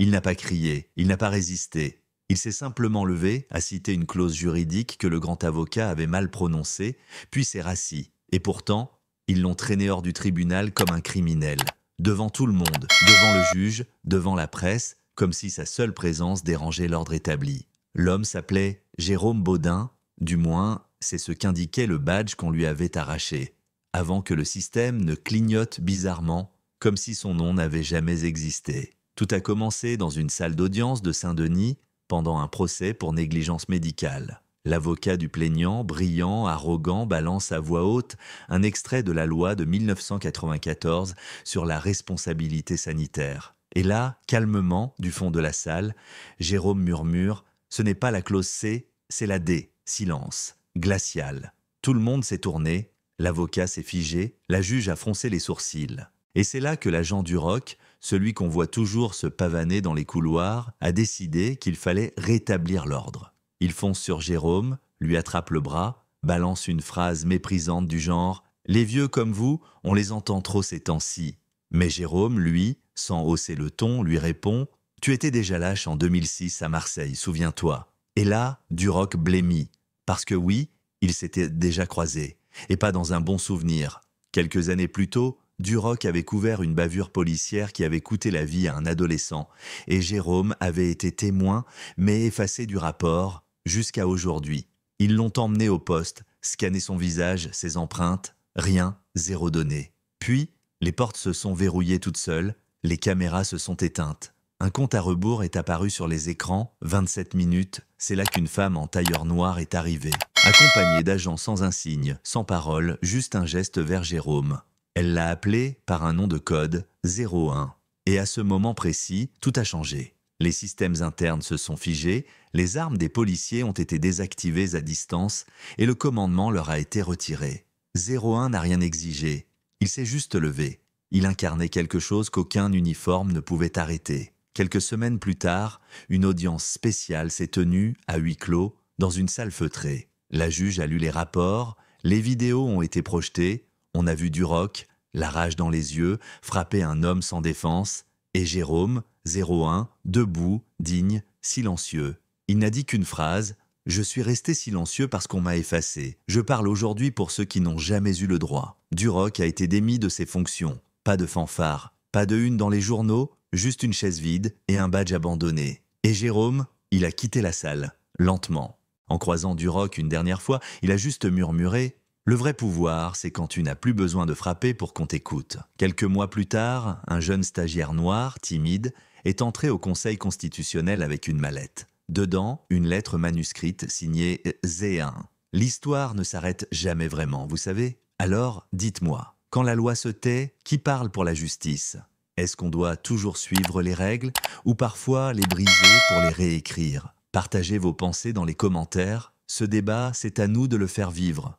Il n'a pas crié, il n'a pas résisté. Il s'est simplement levé, a cité une clause juridique que le grand avocat avait mal prononcée, puis s'est rassis. Et pourtant, ils l'ont traîné hors du tribunal comme un criminel. Devant tout le monde, devant le juge, devant la presse, comme si sa seule présence dérangeait l'ordre établi. L'homme s'appelait Jérôme Baudin, du moins, c'est ce qu'indiquait le badge qu'on lui avait arraché, avant que le système ne clignote bizarrement, comme si son nom n'avait jamais existé. Tout a commencé dans une salle d'audience de Saint-Denis, pendant un procès pour négligence médicale. L'avocat du plaignant, brillant, arrogant, balance à voix haute un extrait de la loi de 1994 sur la responsabilité sanitaire. Et là, calmement, du fond de la salle, Jérôme murmure « Ce n'est pas la clause C, c'est la D. Silence. Glacial. » Tout le monde s'est tourné, l'avocat s'est figé, la juge a froncé les sourcils. Et c'est là que l'agent Duroc, celui qu'on voit toujours se pavaner dans les couloirs, a décidé qu'il fallait rétablir l'ordre. Il fonce sur Jérôme, lui attrape le bras, balance une phrase méprisante du genre « Les vieux comme vous, on les entend trop ces temps-ci ». Mais Jérôme, lui, sans hausser le ton, lui répond « Tu étais déjà lâche en 2006 à Marseille, souviens-toi ». Et là, Duroc blêmit, parce que oui, ils s'étaient déjà croisés, et pas dans un bon souvenir. Quelques années plus tôt, Duroc avait couvert une bavure policière qui avait coûté la vie à un adolescent, et Jérôme avait été témoin, mais effacé du rapport, jusqu'à aujourd'hui. Ils l'ont emmené au poste, scanné son visage, ses empreintes, rien, zéro donnée. Puis, les portes se sont verrouillées toutes seules, les caméras se sont éteintes. Un compte à rebours est apparu sur les écrans, 27 minutes, c'est là qu'une femme en tailleur noir est arrivée, accompagnée d'agents sans un signe, sans parole, juste un geste vers Jérôme. Elle l'a appelé par un nom de code 01. Et à ce moment précis, tout a changé. Les systèmes internes se sont figés, les armes des policiers ont été désactivées à distance et le commandement leur a été retiré. 01 n'a rien exigé. Il s'est juste levé. Il incarnait quelque chose qu'aucun uniforme ne pouvait arrêter. Quelques semaines plus tard, une audience spéciale s'est tenue, à huis clos, dans une salle feutrée. La juge a lu les rapports, les vidéos ont été projetées, on a vu Duroc, la rage dans les yeux, frapper un homme sans défense, et Jérôme, 01, debout, digne, silencieux. Il n'a dit qu'une phrase « Je suis resté silencieux parce qu'on m'a effacé. Je parle aujourd'hui pour ceux qui n'ont jamais eu le droit. » Duroc a été démis de ses fonctions. Pas de fanfare, pas de une dans les journaux, juste une chaise vide et un badge abandonné. Et Jérôme, il a quitté la salle, lentement. En croisant Duroc une dernière fois, il a juste murmuré « Le vrai pouvoir, c'est quand tu n'as plus besoin de frapper pour qu'on t'écoute. » Quelques mois plus tard, un jeune stagiaire noir, timide, est entré au Conseil constitutionnel avec une mallette. Dedans, une lettre manuscrite signée Z1. L'histoire ne s'arrête jamais vraiment, vous savez. Alors, dites-moi, quand la loi se tait, qui parle pour la justice ? Est-ce qu'on doit toujours suivre les règles ou parfois les briser pour les réécrire ? Partagez vos pensées dans les commentaires. Ce débat, c'est à nous de le faire vivre.